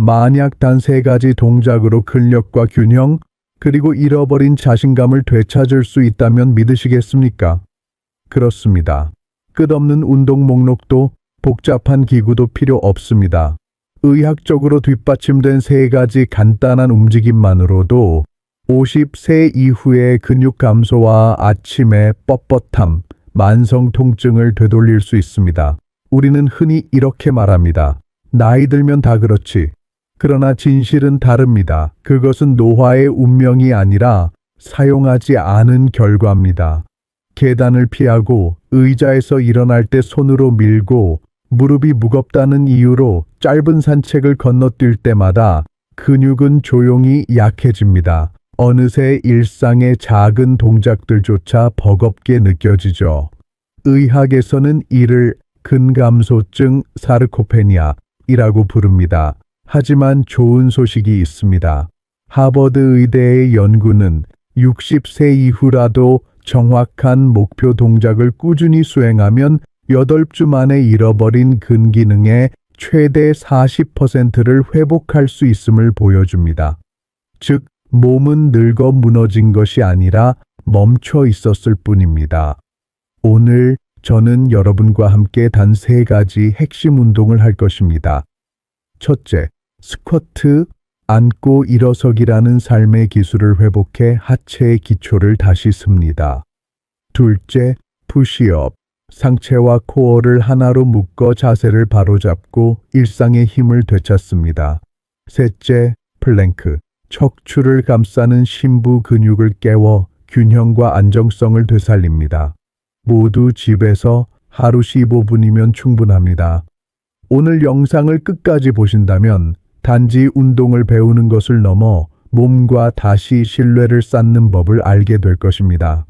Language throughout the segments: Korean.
만약 단 3가지 동작으로 근력과 균형, 그리고 잃어버린 자신감을 되찾을 수 있다면 믿으시겠습니까? 그렇습니다. 끝없는 운동 목록도 복잡한 기구도 필요 없습니다. 의학적으로 뒷받침된 3가지 간단한 움직임만으로도 50세 이후의 근육 감소와 아침의 뻣뻣함, 만성 통증을 되돌릴 수 있습니다. 우리는 흔히 이렇게 말합니다. 나이 들면 다 그렇지. 그러나 진실은 다릅니다. 그것은 노화의 운명이 아니라 사용하지 않은 결과입니다. 계단을 피하고 의자에서 일어날 때 손으로 밀고 무릎이 무겁다는 이유로 짧은 산책을 건너뛸 때마다 근육은 조용히 약해집니다. 어느새 일상의 작은 동작들조차 버겁게 느껴지죠. 의학에서는 이를 근감소증 사르코페니아이라고 부릅니다. 하지만 좋은 소식이 있습니다. 하버드 의대의 연구는 60세 이후라도 정확한 목표 동작을 꾸준히 수행하면 8주 만에 잃어버린 근기능의 최대 40%를 회복할 수 있음을 보여줍니다. 즉, 몸은 늙어 무너진 것이 아니라 멈춰 있었을 뿐입니다. 오늘 저는 여러분과 함께 단 3가지 핵심 운동을 할 것입니다. 첫째, 스쿼트, 앉고 일어서기라는 삶의 기술을 회복해 하체의 기초를 다시 습니다. 둘째, 푸시업, 상체와 코어를 하나로 묶어 자세를 바로잡고 일상의 힘을 되찾습니다. 셋째, 플랭크, 척추를 감싸는 심부 근육을 깨워 균형과 안정성을 되살립니다. 모두 집에서 하루 15분이면 충분합니다. 오늘 영상을 끝까지 보신다면 단지 운동을 배우는 것을 넘어 몸과 다시 신뢰를 쌓는 법을 알게 될 것입니다.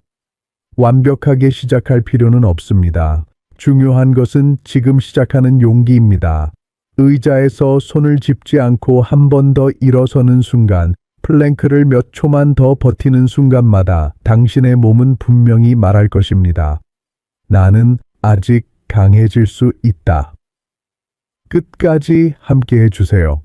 완벽하게 시작할 필요는 없습니다. 중요한 것은 지금 시작하는 용기입니다. 의자에서 손을 짚지 않고 한 번 더 일어서는 순간, 플랭크를 몇 초만 더 버티는 순간마다 당신의 몸은 분명히 말할 것입니다. 나는 아직 강해질 수 있다. 끝까지 함께해 주세요.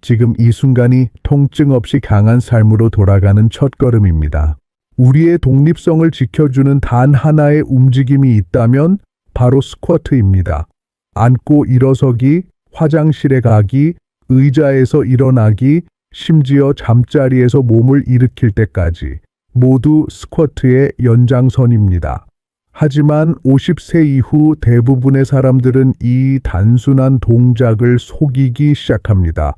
지금 이 순간이 통증 없이 강한 삶으로 돌아가는 첫걸음입니다. 우리의 독립성을 지켜주는 단 하나의 움직임이 있다면 바로 스쿼트입니다. 앉고 일어서기, 화장실에 가기, 의자에서 일어나기, 심지어 잠자리에서 몸을 일으킬 때까지 모두 스쿼트의 연장선입니다. 하지만 50세 이후 대부분의 사람들은 이 단순한 동작을 속이기 시작합니다.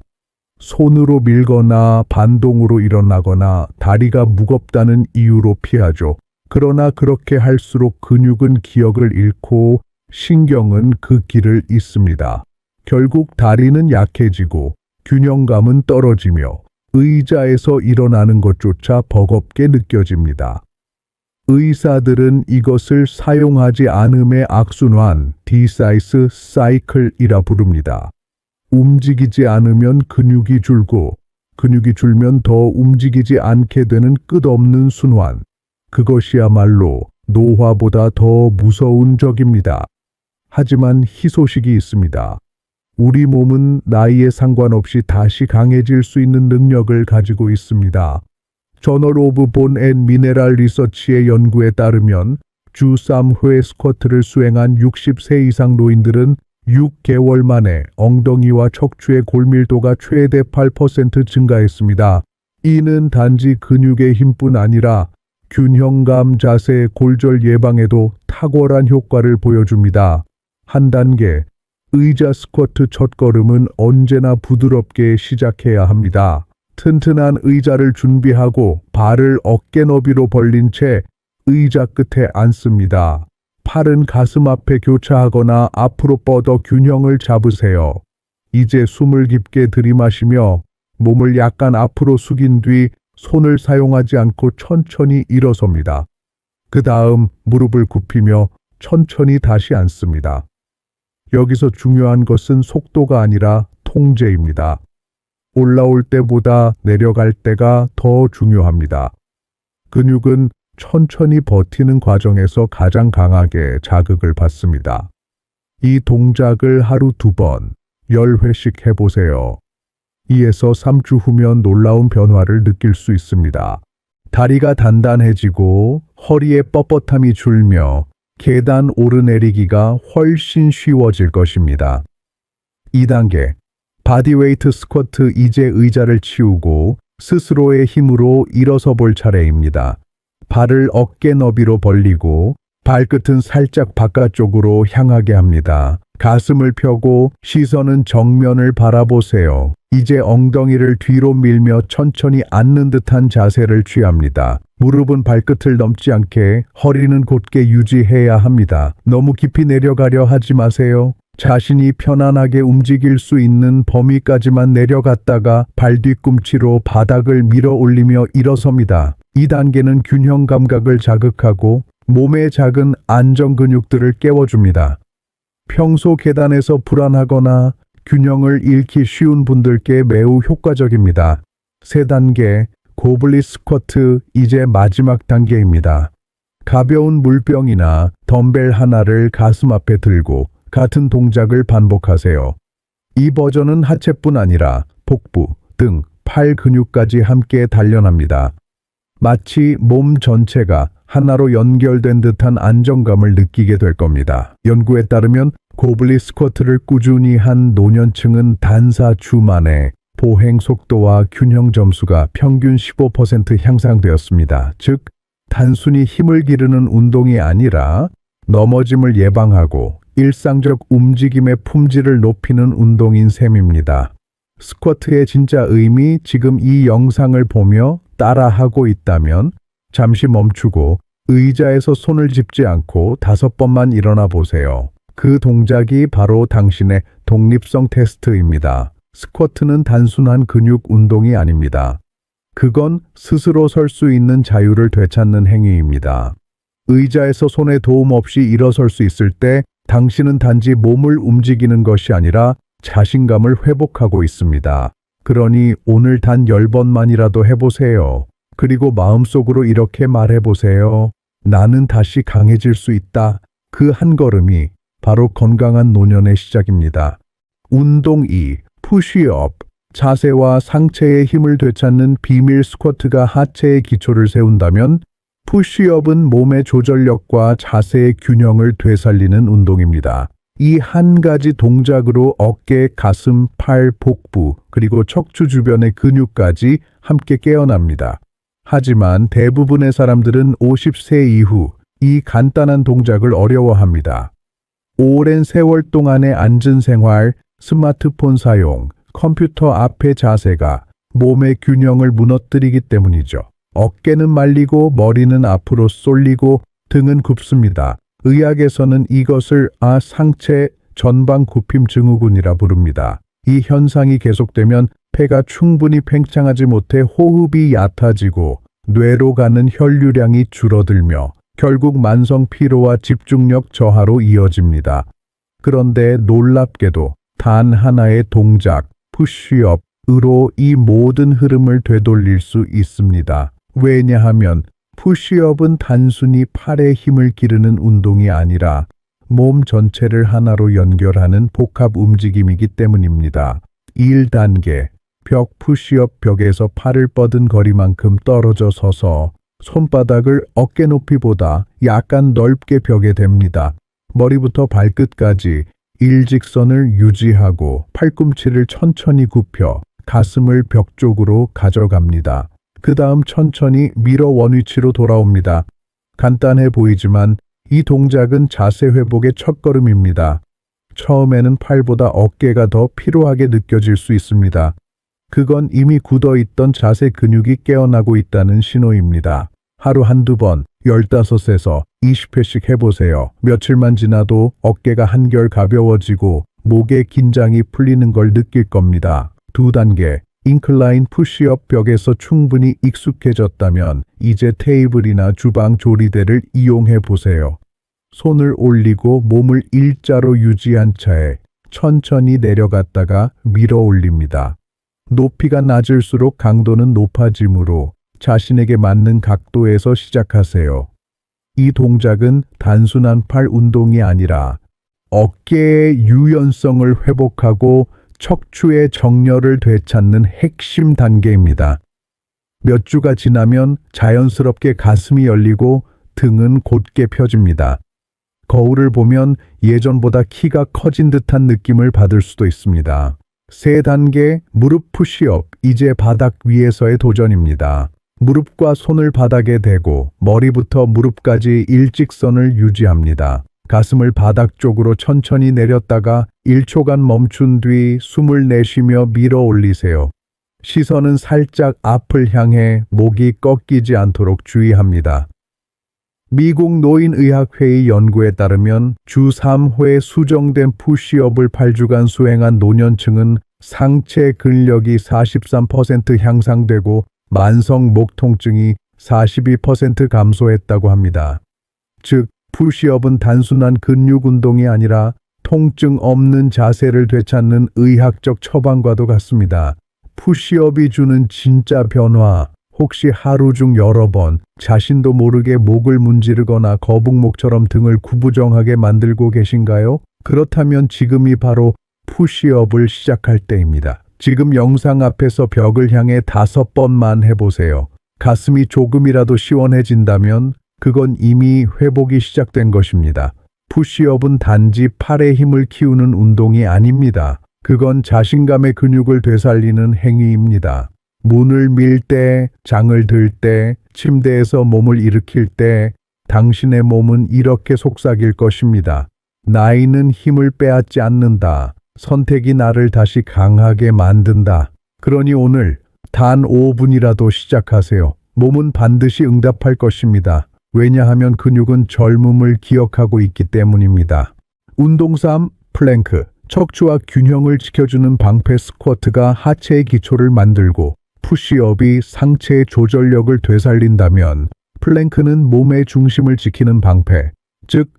손으로 밀거나 반동으로 일어나거나 다리가 무겁다는 이유로 피하죠. 그러나 그렇게 할수록 근육은 기억을 잃고 신경은 그 길을 잇습니다. 결국 다리는 약해지고 균형감은 떨어지며 의자에서 일어나는 것조차 버겁게 느껴집니다. 의사들은 이것을 사용하지 않음의 악순환, 디사이스 사이클이라 부릅니다. 움직이지 않으면 근육이 줄고, 근육이 줄면 더 움직이지 않게 되는 끝없는 순환. 그것이야말로 노화보다 더 무서운 적입니다. 하지만 희소식이 있습니다. 우리 몸은 나이에 상관없이 다시 강해질 수 있는 능력을 가지고 있습니다. 저널 오브 본 앤 미네랄 리서치의 연구에 따르면 주 3회 스쿼트를 수행한 60세 이상 노인들은 6개월 만에 엉덩이와 척추의 골밀도가 최대 8% 증가했습니다. 이는 단지 근육의 힘뿐 아니라 균형감 자세 골절 예방에도 탁월한 효과를 보여줍니다. 한 단계, 의자 스쿼트 첫걸음은 언제나 부드럽게 시작해야 합니다. 튼튼한 의자를 준비하고 발을 어깨 너비로 벌린 채 의자 끝에 앉습니다. 팔은 가슴 앞에 교차하거나 앞으로 뻗어 균형을 잡으세요. 이제 숨을 깊게 들이마시며 몸을 약간 앞으로 숙인 뒤 손을 사용하지 않고 천천히 일어섭니다. 그 다음 무릎을 굽히며 천천히 다시 앉습니다. 여기서 중요한 것은 속도가 아니라 통제입니다. 올라올 때보다 내려갈 때가 더 중요합니다. 근육은 천천히 버티는 과정에서 가장 강하게 자극을 받습니다. 이 동작을 하루 2번, 10회씩 해보세요. 2에서 3주 후면 놀라운 변화를 느낄 수 있습니다. 다리가 단단해지고 허리에 뻣뻣함이 줄며 계단 오르내리기가 훨씬 쉬워질 것입니다. 2단계, 바디웨이트 스쿼트. 이제 의자를 치우고 스스로의 힘으로 일어서 볼 차례입니다. 발을 어깨 너비로 벌리고 발끝은 살짝 바깥쪽으로 향하게 합니다. 가슴을 펴고 시선은 정면을 바라보세요. 이제 엉덩이를 뒤로 밀며 천천히 앉는 듯한 자세를 취합니다. 무릎은 발끝을 넘지 않게 허리는 곧게 유지해야 합니다. 너무 깊이 내려가려 하지 마세요. 자신이 편안하게 움직일 수 있는 범위까지만 내려갔다가 발 뒤꿈치로 바닥을 밀어 올리며 일어섭니다. 2단계는 균형 감각을 자극하고 몸의 작은 안정 근육들을 깨워줍니다. 평소 계단에서 불안하거나 균형을 잃기 쉬운 분들께 매우 효과적입니다. 3단계, 고블릿 스쿼트. 이제 마지막 단계입니다. 가벼운 물병이나 덤벨 하나를 가슴 앞에 들고 같은 동작을 반복하세요. 이 버전은 하체뿐 아니라 복부, 등, 팔 근육까지 함께 단련합니다. 마치 몸 전체가 하나로 연결된 듯한 안정감을 느끼게 될 겁니다. 연구에 따르면 고블릿 스쿼트를 꾸준히 한 노년층은 단사 주 만에 보행 속도와 균형 점수가 평균 15% 향상되었습니다. 즉, 단순히 힘을 기르는 운동이 아니라 넘어짐을 예방하고 일상적 움직임의 품질을 높이는 운동인 셈입니다. 스쿼트의 진짜 의미, 지금 이 영상을 보며 따라하고 있다면 잠시 멈추고 의자에서 손을 짚지 않고 5번만 일어나 보세요. 그 동작이 바로 당신의 독립성 테스트입니다. 스쿼트는 단순한 근육 운동이 아닙니다. 그건 스스로 설 수 있는 자유를 되찾는 행위입니다. 의자에서 손의 도움 없이 일어설 수 있을 때 당신은 단지 몸을 움직이는 것이 아니라 자신감을 회복하고 있습니다. 그러니 오늘 단 10번만이라도 해보세요. 그리고 마음속으로 이렇게 말해보세요. 나는 다시 강해질 수 있다. 그 한 걸음이 바로 건강한 노년의 시작입니다. 운동 2. 푸시업. 자세와 상체의 힘을 되찾는 비밀. 스쿼트가 하체의 기초를 세운다면 푸시업은 몸의 조절력과 자세의 균형을 되살리는 운동입니다. 이 한 가지 동작으로 어깨, 가슴, 팔, 복부, 그리고 척추 주변의 근육까지 함께 깨어납니다. 하지만 대부분의 사람들은 50세 이후 이 간단한 동작을 어려워합니다. 오랜 세월 동안의 앉은 생활, 스마트폰 사용, 컴퓨터 앞의 자세가 몸의 균형을 무너뜨리기 때문이죠. 어깨는 말리고 머리는 앞으로 쏠리고 등은 굽습니다. 의학에서는 이것을 상체 전방 굽힘 증후군이라 부릅니다. 이 현상이 계속되면 폐가 충분히 팽창하지 못해 호흡이 얕아지고 뇌로 가는 혈류량이 줄어들며 결국 만성 피로와 집중력 저하로 이어집니다. 그런데 놀랍게도 단 하나의 동작, 푸시업으로 이 모든 흐름을 되돌릴 수 있습니다. 왜냐하면 푸시업은 단순히 팔에 힘을 기르는 운동이 아니라 몸 전체를 하나로 연결하는 복합 움직임이기 때문입니다. 1단계, 벽 푸시업. 벽에서 팔을 뻗은 거리만큼 떨어져 서서 손바닥을 어깨 높이보다 약간 넓게 벽에 댑니다. 머리부터 발끝까지 일직선을 유지하고 팔꿈치를 천천히 굽혀 가슴을 벽 쪽으로 가져갑니다. 그 다음 천천히 밀어 원위치로 돌아옵니다. 간단해 보이지만 이 동작은 자세 회복의 첫걸음입니다. 처음에는 팔보다 어깨가 더 피로하게 느껴질 수 있습니다. 그건 이미 굳어있던 자세 근육이 깨어나고 있다는 신호입니다. 하루 한두 번, 15에서 20회씩 해보세요. 며칠만 지나도 어깨가 한결 가벼워지고 목의 긴장이 풀리는 걸 느낄 겁니다. 2단계, 인클라인 푸시업. 벽에서 충분히 익숙해졌다면 이제 테이블이나 주방 조리대를 이용해 보세요. 손을 올리고 몸을 일자로 유지한 차에 천천히 내려갔다가 밀어 올립니다. 높이가 낮을수록 강도는 높아지므로 자신에게 맞는 각도에서 시작하세요. 이 동작은 단순한 팔 운동이 아니라 어깨의 유연성을 회복하고 척추의 정렬을 되찾는 핵심 단계입니다. 몇 주가 지나면 자연스럽게 가슴이 열리고 등은 곧게 펴집니다. 거울을 보면 예전보다 키가 커진 듯한 느낌을 받을 수도 있습니다. 세 단계 무릎 푸시업, 이제 바닥 위에서의 도전입니다. 무릎과 손을 바닥에 대고 머리부터 무릎까지 일직선을 유지합니다. 가슴을 바닥 쪽으로 천천히 내렸다가 1초간 멈춘 뒤 숨을 내쉬며 밀어 올리세요. 시선은 살짝 앞을 향해 목이 꺾이지 않도록 주의합니다. 미국 노인의학회의 연구에 따르면 주 3회 수정된 푸시업을 8주간 수행한 노년층은 상체 근력이 43% 향상되고 만성 목 통증이 42% 감소했다고 합니다. 즉, 푸시업은 단순한 근육 운동이 아니라 통증 없는 자세를 되찾는 의학적 처방과도 같습니다. 푸시업이 주는 진짜 변화, 혹시 하루 중 여러 번 자신도 모르게 목을 문지르거나 거북목처럼 등을 구부정하게 만들고 계신가요? 그렇다면 지금이 바로 푸시업을 시작할 때입니다. 지금 영상 앞에서 벽을 향해 5번만 해보세요. 가슴이 조금이라도 시원해진다면 그건 이미 회복이 시작된 것입니다. 푸시업은 단지 팔의 힘을 키우는 운동이 아닙니다. 그건 자신감의 근육을 되살리는 행위입니다. 문을 밀 때, 장을 들 때, 침대에서 몸을 일으킬 때 당신의 몸은 이렇게 속삭일 것입니다. 나이는 힘을 빼앗지 않는다. 선택이 나를 다시 강하게 만든다. 그러니 오늘 단 5분이라도 시작하세요. 몸은 반드시 응답할 것입니다. 왜냐하면 근육은 젊음을 기억하고 있기 때문입니다. 운동 3. 플랭크. 척추와 균형을 지켜주는 방패 스쿼트가 하체의 기초를 만들고 푸시업이 상체의 조절력을 되살린다면 플랭크는 몸의 중심을 지키는 방패, 즉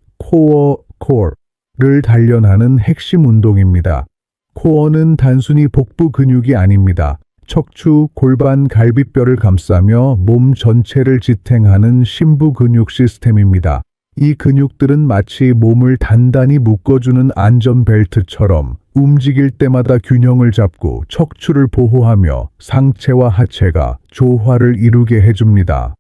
코어를 단련하는 핵심 운동입니다. 코어는 단순히 복부 근육이 아닙니다. 척추, 골반, 갈비뼈를 감싸며 몸 전체를 지탱하는 심부 근육 시스템입니다. 이 근육들은 마치 몸을 단단히 묶어주는 안전벨트처럼 움직일 때마다 균형을 잡고 척추를 보호하며 상체와 하체가 조화를 이루게 해줍니다.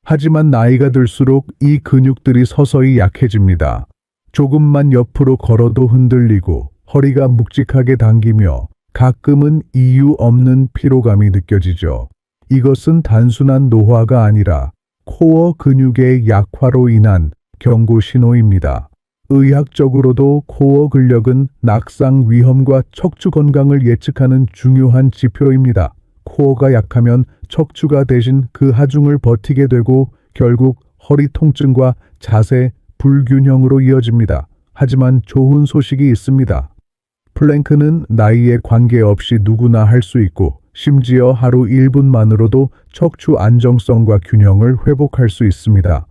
하지만 나이가 들수록 이 근육들이 서서히 약해집니다. 조금만 옆으로 걸어도 흔들리고 허리가 묵직하게 당기며 가끔은 이유 없는 피로감이 느껴지죠. 이것은 단순한 노화가 아니라 코어 근육의 약화로 인한 경고 신호입니다. 의학적으로도 코어 근력은 낙상 위험과 척추 건강을 예측하는 중요한 지표입니다. 코어가 약하면 척추가 대신 그 하중을 버티게 되고 결국 허리 통증과 자세 불균형으로 이어집니다. 하지만 좋은 소식이 있습니다. 플랭크는 나이에 관계없이 누구나 할 수 있고 심지어 하루 1분만으로도 척추 안정성과 균형을 회복할 수 있습니다.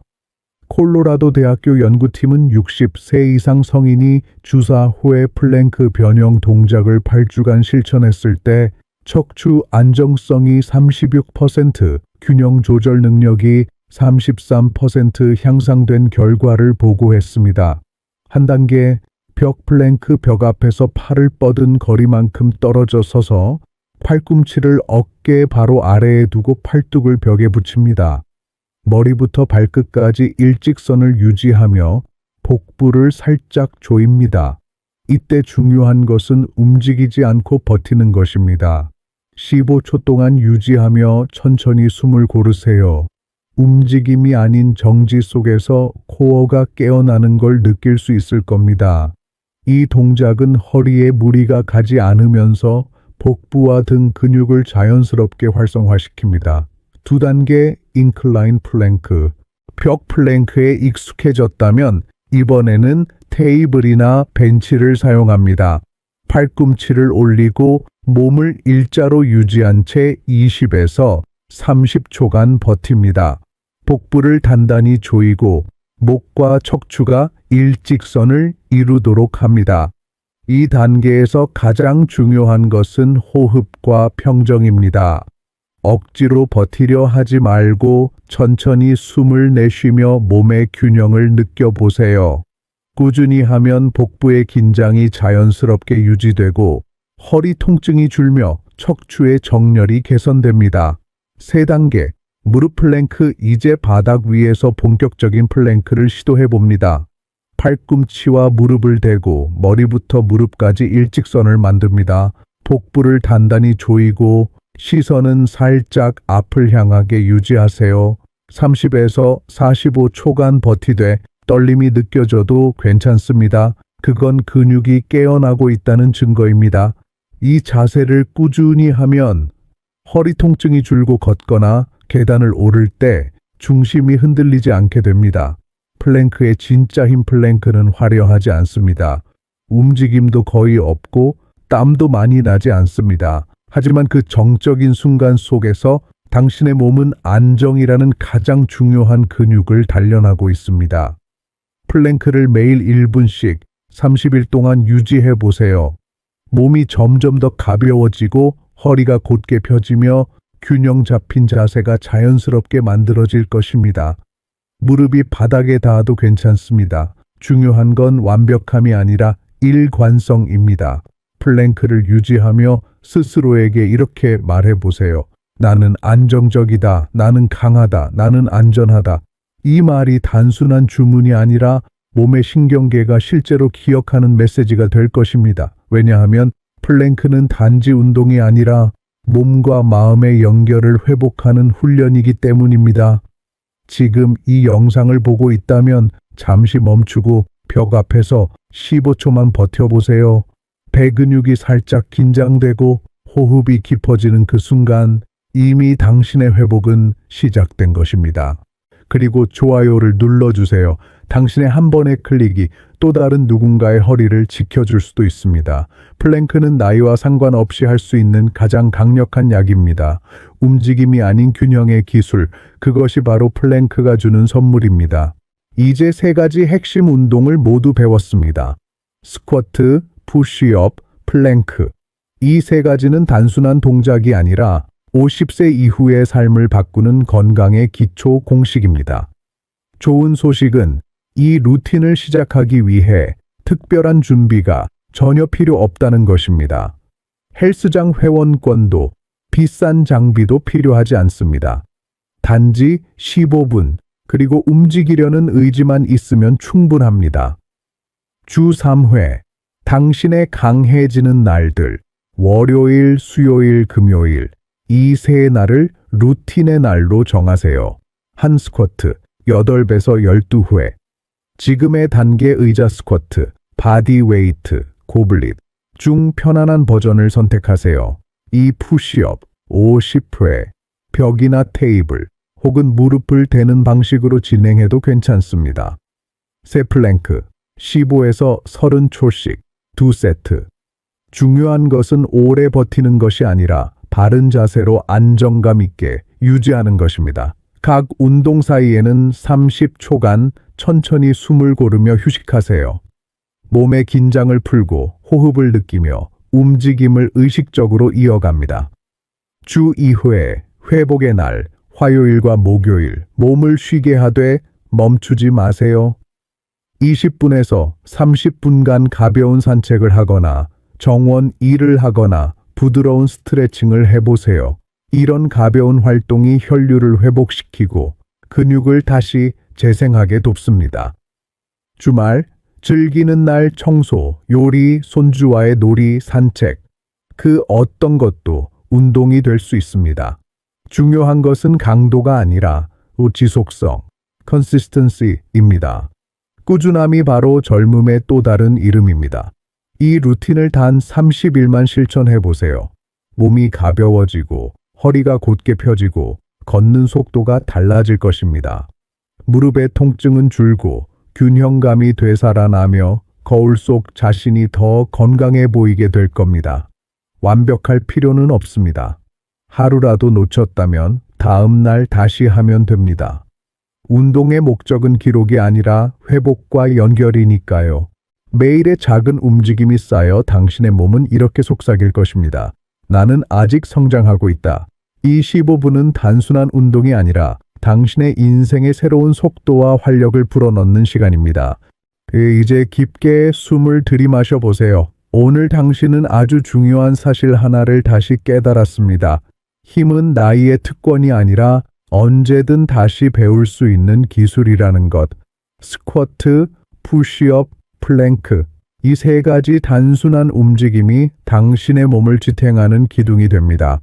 콜로라도 대학교 연구팀은 60세 이상 성인이 주사 후에 플랭크 변형 동작을 8주간 실천했을 때 척추 안정성이 36%, 균형 조절 능력이 33% 향상된 결과를 보고했습니다. 한 단계 벽 플랭크 벽 앞에서 팔을 뻗은 거리만큼 떨어져 서서 팔꿈치를 어깨 바로 아래에 두고 팔뚝을 벽에 붙입니다. 머리부터 발끝까지 일직선을 유지하며 복부를 살짝 조입니다. 이때 중요한 것은 움직이지 않고 버티는 것입니다. 15초 동안 유지하며 천천히 숨을 고르세요. 움직임이 아닌 정지 속에서 코어가 깨어나는 걸 느낄 수 있을 겁니다. 이 동작은 허리에 무리가 가지 않으면서 복부와 등 근육을 자연스럽게 활성화시킵니다. 2단계 인클라인 플랭크. 벽 플랭크에 익숙해졌다면 이번에는 테이블이나 벤치를 사용합니다. 팔꿈치를 올리고 몸을 일자로 유지한 채 20에서 30초간 버팁니다. 복부를 단단히 조이고 목과 척추가 일직선을 이루도록 합니다. 이 단계에서 가장 중요한 것은 호흡과 평정입니다. 억지로 버티려 하지 말고 천천히 숨을 내쉬며 몸의 균형을 느껴보세요. 꾸준히 하면 복부의 긴장이 자연스럽게 유지되고 허리 통증이 줄며 척추의 정렬이 개선됩니다. 3단계 무릎 플랭크. 이제 바닥 위에서 본격적인 플랭크를 시도해 봅니다. 팔꿈치와 무릎을 대고 머리부터 무릎까지 일직선을 만듭니다. 복부를 단단히 조이고 시선은 살짝 앞을 향하게 유지하세요. 30에서 45초간 버티되 떨림이 느껴져도 괜찮습니다. 그건 근육이 깨어나고 있다는 증거입니다. 이 자세를 꾸준히 하면 허리 통증이 줄고 걷거나 계단을 오를 때 중심이 흔들리지 않게 됩니다. 플랭크의 진짜 힘. 플랭크는 화려하지 않습니다. 움직임도 거의 없고 땀도 많이 나지 않습니다. 하지만 그 정적인 순간 속에서 당신의 몸은 안정이라는 가장 중요한 근육을 단련하고 있습니다. 플랭크를 매일 1분씩 30일 동안 유지해 보세요. 몸이 점점 더 가벼워지고 허리가 곧게 펴지며 균형 잡힌 자세가 자연스럽게 만들어질 것입니다. 무릎이 바닥에 닿아도 괜찮습니다. 중요한 건 완벽함이 아니라 일관성입니다. 플랭크를 유지하며 스스로에게 이렇게 말해 보세요. 나는 안정적이다. 나는 강하다. 나는 안전하다. 이 말이 단순한 주문이 아니라 몸의 신경계가 실제로 기억하는 메시지가 될 것입니다. 왜냐하면 플랭크는 단지 운동이 아니라 몸과 마음의 연결을 회복하는 훈련이기 때문입니다. 지금 이 영상을 보고 있다면 잠시 멈추고 벽 앞에서 15초만 버텨보세요. 배 근육이 살짝 긴장되고 호흡이 깊어지는 그 순간 이미 당신의 회복은 시작된 것입니다. 그리고 좋아요를 눌러주세요. 당신의 한 번의 클릭이 또 다른 누군가의 허리를 지켜줄 수도 있습니다. 플랭크는 나이와 상관없이 할 수 있는 가장 강력한 약입니다. 움직임이 아닌 균형의 기술, 그것이 바로 플랭크가 주는 선물입니다. 이제 3가지 핵심 운동을 모두 배웠습니다. 스쿼트, 푸시업, 플랭크. 이 3가지는 단순한 동작이 아니라 50세 이후의 삶을 바꾸는 건강의 기초 공식입니다. 좋은 소식은 이 루틴을 시작하기 위해 특별한 준비가 전혀 필요 없다는 것입니다. 헬스장 회원권도 비싼 장비도 필요하지 않습니다. 단지 15분, 그리고 움직이려는 의지만 있으면 충분합니다. 주 3회, 당신의 강해지는 날들, 월요일, 수요일, 금요일, 이 3날을 루틴의 날로 정하세요. 한 스쿼트, 8배에서 12회. 지금의 단계 의자 스쿼트, 바디 웨이트, 고블릿 중 편안한 버전을 선택하세요. 이 푸시업, 50회. 벽이나 테이블, 혹은 무릎을 대는 방식으로 진행해도 괜찮습니다. 세 플랭크, 15에서 30초씩 2세트. 중요한 것은 오래 버티는 것이 아니라 바른 자세로 안정감 있게 유지하는 것입니다. 각 운동 사이에는 30초간 천천히 숨을 고르며 휴식하세요. 몸의 긴장을 풀고 호흡을 느끼며 움직임을 의식적으로 이어갑니다. 주 2회, 회복의 날, 화요일과 목요일, 몸을 쉬게 하되 멈추지 마세요. 20분에서 30분간 가벼운 산책을 하거나 정원 일을 하거나 부드러운 스트레칭을 해보세요. 이런 가벼운 활동이 혈류를 회복시키고 근육을 다시 재생하게 돕습니다. 주말, 즐기는 날 청소, 요리, 손주와의 놀이, 산책. 그 어떤 것도 운동이 될 수 있습니다. 중요한 것은 강도가 아니라 지속성, consistency입니다. 꾸준함이 바로 젊음의 또 다른 이름입니다. 이 루틴을 단 30일만 실천해 보세요. 몸이 가벼워지고 허리가 곧게 펴지고 걷는 속도가 달라질 것입니다. 무릎의 통증은 줄고 균형감이 되살아나며 거울 속 자신이 더 건강해 보이게 될 겁니다. 완벽할 필요는 없습니다. 하루라도 놓쳤다면 다음 날 다시 하면 됩니다. 운동의 목적은 기록이 아니라 회복과 연결이니까요. 매일의 작은 움직임이 쌓여 당신의 몸은 이렇게 속삭일 것입니다. 나는 아직 성장하고 있다. 이 15분은 단순한 운동이 아니라 당신의 인생의 새로운 속도와 활력을 불어넣는 시간입니다. 이제 깊게 숨을 들이마셔 보세요. 오늘 당신은 아주 중요한 사실 하나를 다시 깨달았습니다. 힘은 나이의 특권이 아니라 언제든 다시 배울 수 있는 기술이라는 것. 스쿼트, 푸시업, 플랭크. 이 세 가지 단순한 움직임이 당신의 몸을 지탱하는 기둥이 됩니다.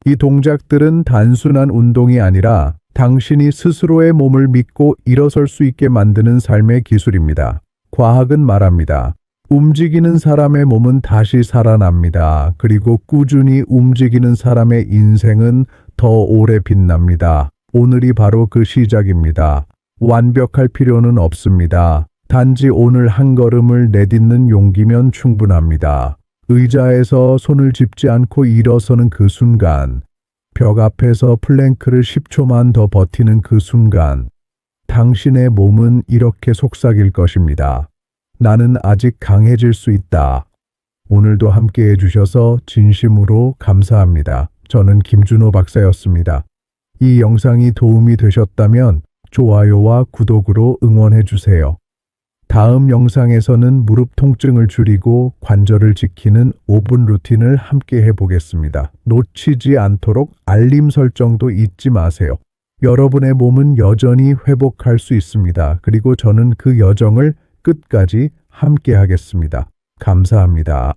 이 동작들은 단순한 운동이 아니라 당신이 스스로의 몸을 믿고 일어설 수 있게 만드는 삶의 기술입니다. 과학은 말합니다. 움직이는 사람의 몸은 다시 살아납니다. 그리고 꾸준히 움직이는 사람의 인생은 더 오래 빛납니다. 오늘이 바로 그 시작입니다. 완벽할 필요는 없습니다. 단지 오늘 한 걸음을 내딛는 용기면 충분합니다. 의자에서 손을 짚지 않고 일어서는 그 순간, 벽 앞에서 플랭크를 10초만 더 버티는 그 순간, 당신의 몸은 이렇게 속삭일 것입니다. 나는 아직 강해질 수 있다. 오늘도 함께 해주셔서 진심으로 감사합니다. 저는 김준호 박사였습니다. 이 영상이 도움이 되셨다면 좋아요와 구독으로 응원해주세요. 다음 영상에서는 무릎 통증을 줄이고 관절을 지키는 5분 루틴을 함께 해보겠습니다. 놓치지 않도록 알림 설정도 잊지 마세요. 여러분의 몸은 여전히 회복할 수 있습니다. 그리고 저는 그 여정을 끝까지 함께 하겠습니다. 감사합니다.